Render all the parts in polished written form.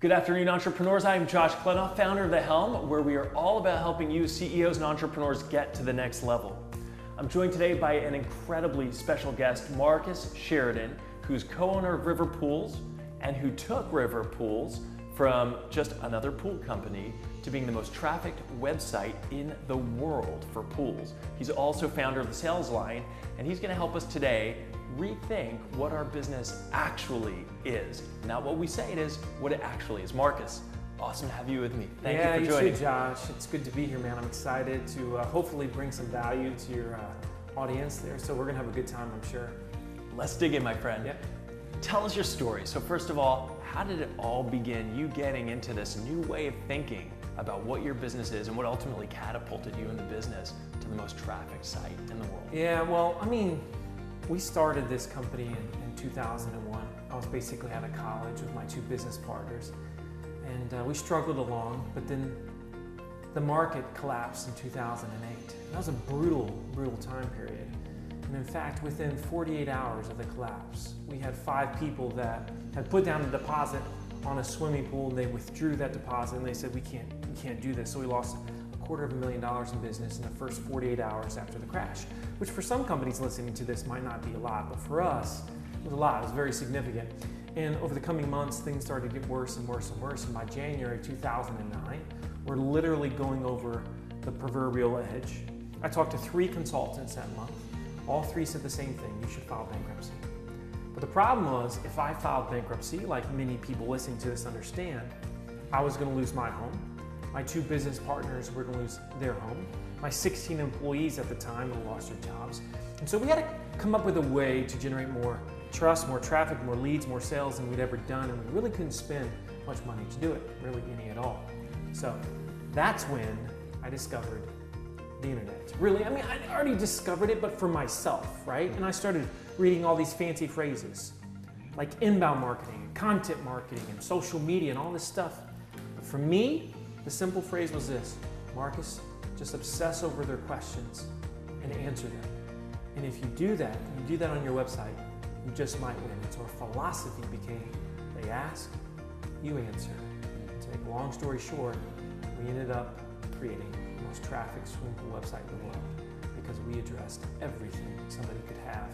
Good afternoon, entrepreneurs. I'm Josh Klenoff, founder of The Helm, where we are all about helping you CEOs and entrepreneurs get to the next level. I'm joined today by an incredibly special guest, Marcus Sheridan, who's co-owner of River Pools and who took River Pools from just another pool company to being the most trafficked website in the world for pools. He's also founder of the Sales Line, and he's going to help us today rethink what our business actually is. Not what we say it is, what it actually is. Marcus, awesome to have you with me. Thank you for joining. Yeah, you too, Josh. It's good to be here, man. I'm excited to hopefully bring some value to your audience there. So we're going to have a good time, I'm sure. Let's dig in, my friend. Yeah. Tell us your story. So first of all, how did it all begin, you getting into this new way of thinking about what your business is and what ultimately catapulted you in the business to the most trafficked site in the world? Yeah, well, I mean, we started this company in 2001. I was basically out of college with my two business partners, and we struggled along, but then the market collapsed in 2008. That was a brutal time period. And in fact, within 48 hours of the collapse, we had 5 people that had put down a deposit on a swimming pool, and they withdrew that deposit, and they said, we can't do this. So we lost $250,000 in business in the first 48 hours after the crash, which for some companies listening to this might not be a lot, but for us, it was a lot. It was very significant. And over the coming months, things started to get worse and worse and worse. And by January 2009, we're literally going over the proverbial edge. I talked to 3 consultants that month. All 3 said the same thing: you should file bankruptcy. But the problem was, if I filed bankruptcy, like many people listening to this understand, I was going to lose my home. My 2 business partners were going to lose their home. My 16 employees at the time would have lost their jobs. And so we had to come up with a way to generate more trust, more traffic, more leads, more sales than we'd ever done, and we really couldn't spend much money to do it, really any at all. So that's when I discovered the internet. Really, I mean, I already discovered it, but for myself, right? And I started reading all these fancy phrases like inbound marketing, content marketing, and social media, and all this stuff. But for me, the simple phrase was this: Marcus, just obsess over their questions and answer them. And if you do that, on your website, you just might win. And so our philosophy became, they ask, you answer. To make a long story short, we ended up creating the most trafficked swimming pool website in the world because we addressed everything somebody could have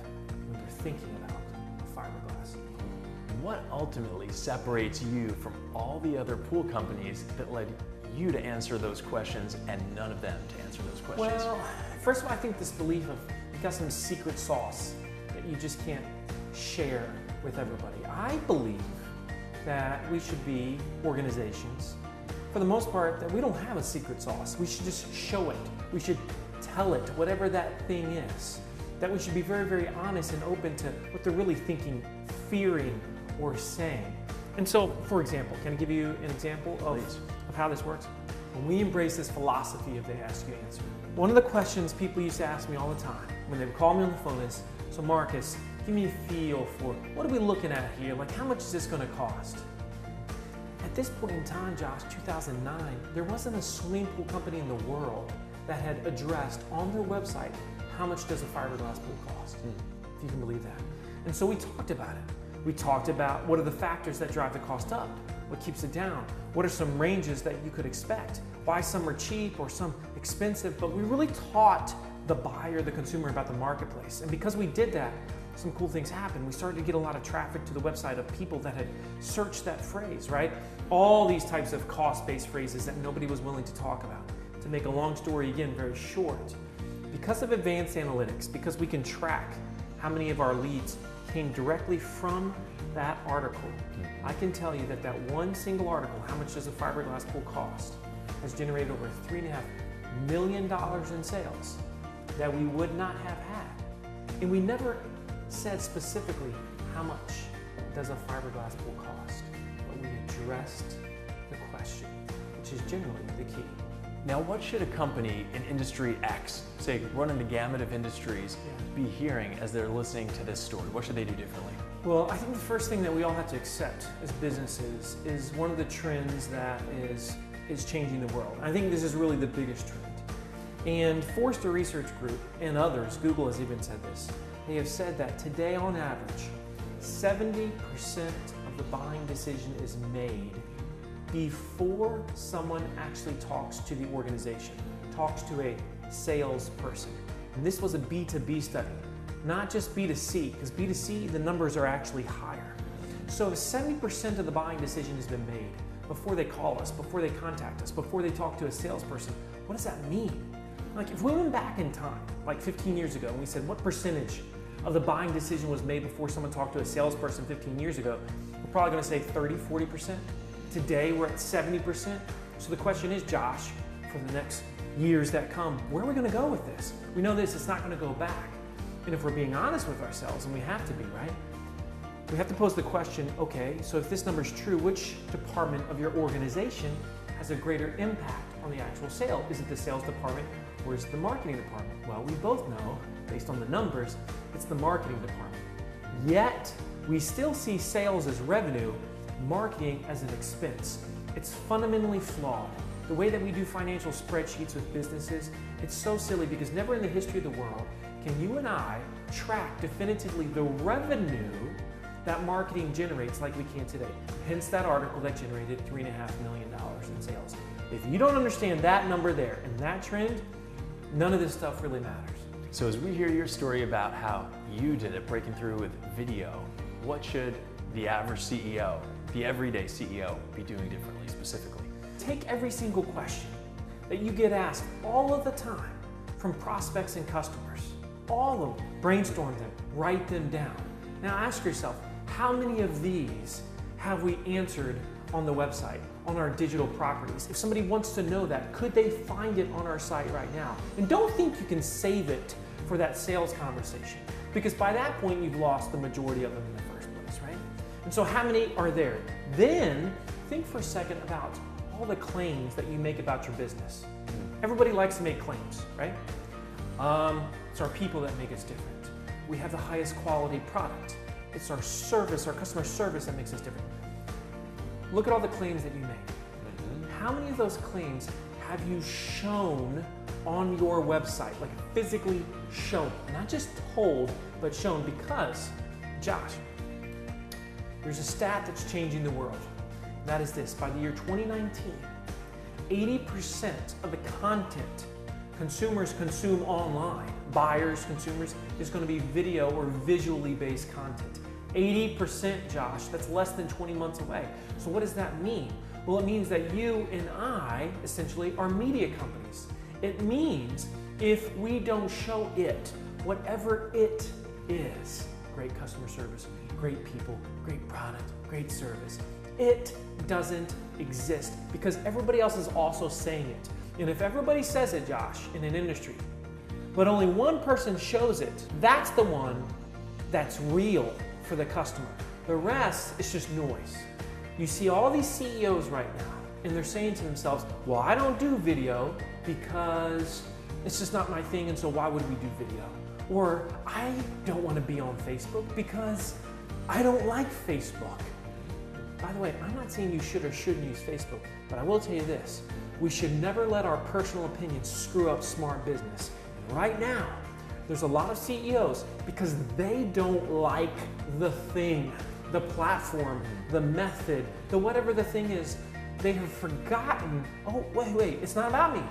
when they're thinking about a fiberglass pool. What ultimately separates you from all the other pool companies that led you to answer those questions and none of them to answer those questions? Well, first of all, I think this belief of you got some secret sauce that you just can't share with everybody. I believe that we should be organizations, for the most part, that we don't have a secret sauce. We should just show it. We should tell it, whatever that thing is. That we should be very, very honest and open to what they're really thinking, fearing, or saying. And so, for example, can I give you an example of how this works? When we embrace this philosophy of they ask, you answer. One of the questions people used to ask me all the time when they would call me on the phone is, so Marcus, give me a feel for what are we looking at here? Like, how much is this going to cost? At this point in time, Josh, 2009, there wasn't a swimming pool company in the world that had addressed on their website how much does a fiberglass pool cost, if you can believe that. And so we talked about it. We talked about what are the factors that drive the cost up, what keeps it down, what are some ranges that you could expect, why some are cheap or some expensive, but we really taught the buyer, the consumer about the marketplace. And because we did that, some cool things happened. We started to get a lot of traffic to the website of people that had searched that phrase, right? All these types of cost-based phrases that nobody was willing to talk about. To make a long story, again, very short, because of advanced analytics, because we can track how many of our leads came directly from that article, I can tell you that that one single article, how much does a fiberglass pool cost, has generated over $3.5 million in sales that we would not have had. And we never said specifically how much does a fiberglass pool cost, but we addressed the question, which is generally the key. Now, what should a company in industry X, say running the gamut of industries, be hearing as they're listening to this story? What should they do differently? Well, I think the first thing that we all have to accept as businesses is one of the trends that is changing the world. I think this is really the biggest trend. And Forrester Research Group and others, Google has even said this, they have said that today on average, 70% of the buying decision is made before someone actually talks to the organization, talks to a salesperson. And this was a B2B study, not just B2C, because B2C, the numbers are actually higher. So if 70% of the buying decision has been made before they call us, before they contact us, before they talk to a salesperson, what does that mean? Like if we went back in time, like 15 years ago, and we said, what percentage of the buying decision was made before someone talked to a salesperson 15 years ago? We're probably gonna say 30, 40%. Today, we're at 70%. So the question is, Josh, for the next years that come, where are we gonna go with this? We know this, it's not gonna go back. And if we're being honest with ourselves, and we have to be, right? We have to pose the question, okay, so if this number is true, which department of your organization has a greater impact on the actual sale? Is it the sales department or is it the marketing department? Well, we both know, based on the numbers, it's the marketing department. Yet, we still see sales as revenue, marketing as an expense. It's fundamentally flawed. The way that we do financial spreadsheets with businesses, it's so silly because never in the history of the world can you and I track definitively the revenue that marketing generates like we can today. Hence that article that generated $3.5 million in sales. If you don't understand that number there and that trend, none of this stuff really matters. So as we hear your story about how you did it, breaking through with video, what should the average CEO, the everyday CEO, be doing differently specifically? Take every single question that you get asked all of the time from prospects and customers, all of them, brainstorm them, write them down. Now ask yourself, how many of these have we answered on the website, on our digital properties? If somebody wants to know that, could they find it on our site right now? And don't think you can save it for that sales conversation, because by that point you've lost the majority of them in the first place, right? And so how many are there? Then think for a second about all the claims that you make about your business. Everybody likes to make claims, right? It's our people that make us different. We have the highest quality product. It's our service, our customer service that makes us different. Look at all the claims that you make. How many of those claims have you shown on your website, like physically shown, not just told, but shown? Because, Josh, there's a stat that's changing the world. That is this: by the year 2019, 80% of the content consumers consume online, buyers, consumers, is going to be video or visually based content. 80%, Josh, that's less than 20 months away. So what does that mean? Well, it means that you and I essentially are media companies. It means if we don't show it, whatever it is, great customer service, great people, great product, great service, it doesn't exist because everybody else is also saying it. And if everybody says it, Josh, in an industry, but only one person shows it, that's the one that's real for the customer. The rest is just noise. You see all these CEOs right now, and they're saying to themselves, well, I don't do video because it's just not my thing, and so why would we do video? Or I don't want to be on Facebook because I don't like Facebook. By the way, I'm not saying you should or shouldn't use Facebook, but I will tell you this: we should never let our personal opinions screw up smart business. And right now, there's a lot of CEOs, because they don't like the thing, the platform, the method, the whatever the thing is, they have forgotten, oh, wait, it's not about me.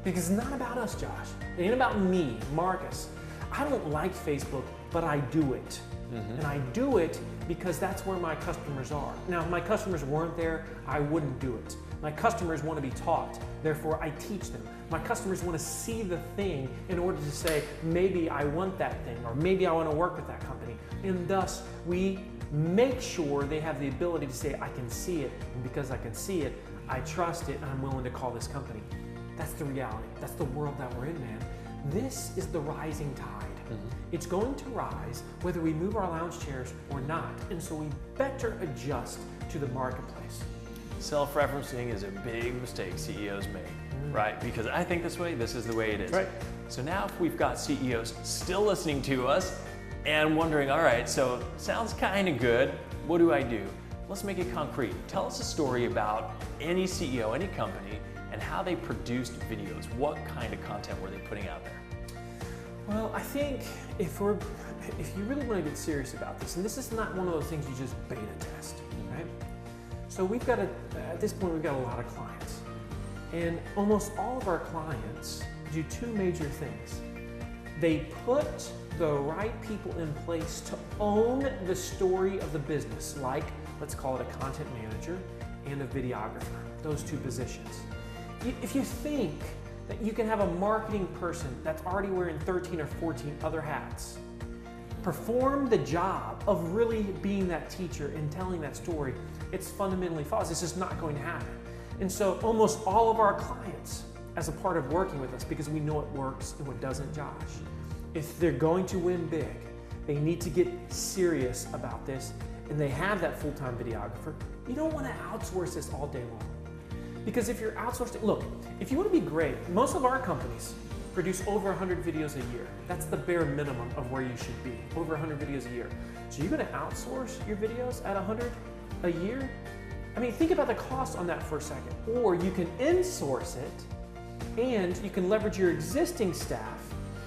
Because it's not about us, Josh. It ain't about me, Marcus. I don't like Facebook, but I do it. And I do it because that's where my customers are. Now, if my customers weren't there, I wouldn't do it. My customers want to be taught, therefore I teach them. My customers want to see the thing in order to say, maybe I want that thing, or maybe I want to work with that company. And thus, we make sure they have the ability to say, I can see it, and because I can see it, I trust it, and I'm willing to call this company. That's the reality. That's the world that we're in, man. This is the rising tide. It's going to rise whether we move our lounge chairs or not, and so we better adjust to the marketplace. Self-referencing is a big mistake CEOs make, right? Because I think this way, this is the way it is. Right. So now if we've got CEOs still listening to us and wondering, all right, so sounds kind of good, what do I do? Let's make it concrete. Tell us a story about any CEO, any company, and how they produced videos. What kind of content were they putting out there? Well, I think if you really want to get serious about this, and this is not one of those things you just beta test, right? So at this point, we've got a lot of clients. And almost all of our clients do two major things. They put the right people in place to own the story of the business, like, let's call it a content manager and a videographer, those two positions. If you think that you can have a marketing person that's already wearing 13 or 14 other hats, perform the job of really being that teacher and telling that story, it's fundamentally false. It's just not going to happen. And so almost all of our clients, as a part of working with us, because we know what works and what doesn't, Josh, if they're going to win big, they need to get serious about this, and they have that full-time videographer. You don't want to outsource this all day long. Because if you're outsourcing, look, if you want to be great, most of our companies produce over 100 videos a year. That's the bare minimum of where you should be, over 100 videos a year. So you're going to outsource your videos at 100 a year? I mean, think about the cost on that for a second. Or you can insource it, and you can leverage your existing staff.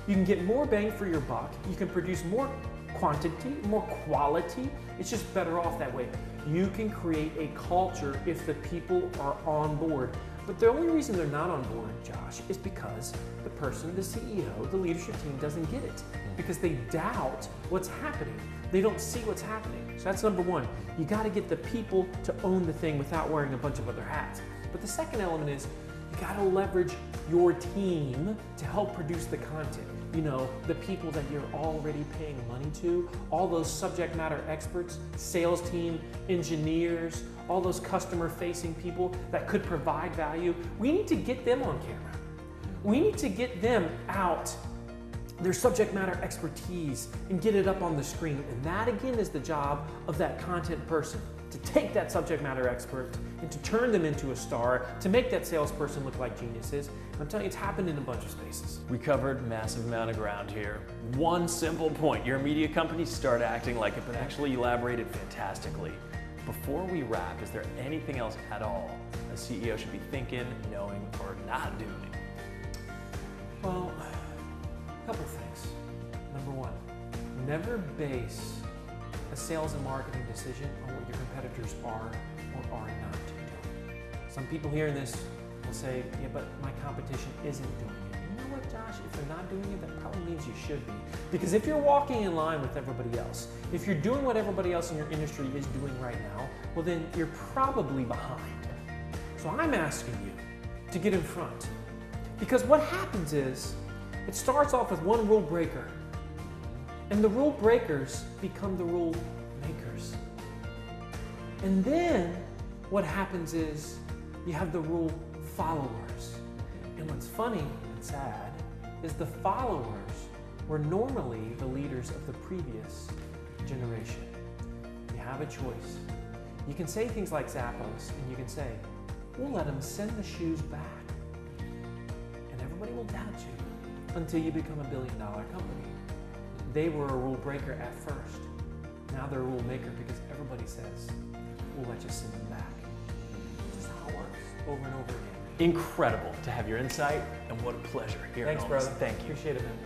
You can get more bang for your buck. You can produce more quantity, more quality. It's just better off that way. You can create a culture if the people are on board. But the only reason they're not on board, Josh, is because the person, the CEO, the leadership team doesn't get it. Because they doubt what's happening. They don't see what's happening. So that's number one. You got to get the people to own the thing without wearing a bunch of other hats. But the second element is you got to leverage your team to help produce the content. You know, the people that you're already paying money to, all those subject matter experts, sales team, engineers, all those customer-facing people that could provide value. We need to get them on camera. We need to get them out, their subject matter expertise, and get it up on the screen. And that, again, is the job of that content person, to take that subject matter expert and to turn them into a star, to make that salesperson look like geniuses. I'm telling you, it's happened in a bunch of spaces. We covered a massive amount of ground here. One simple point, your media company start acting like it, but actually elaborated fantastically. Before we wrap, is there anything else at all a CEO should be thinking, knowing, or not doing? Well, a couple things. Number one, never base a sales and marketing decision on what your competitors are or are not doing. Some people hearing this will say, yeah, but my competition isn't doing it. You know what, Josh? If they're not doing it, that probably means you should be. Because if you're walking in line with everybody else, if you're doing what everybody else in your industry is doing right now, well then you're probably behind. So I'm asking you to get in front. Because what happens is, it starts off with one rule breaker. And the rule breakers become the rule makers. And then what happens is you have the rule followers. And what's funny and sad is the followers were normally the leaders of the previous generation. You have a choice. You can say things like Zappos, and you can say, we'll let them send the shoes back. And everybody will doubt you until you become $1 billion company. They were a rule breaker at first. Now they're a rule maker because everybody says, we'll let you send them back. This is how it works over and over again. Incredible to have your insight, and what a pleasure here. Thanks, brother. Thank you. Appreciate it, man.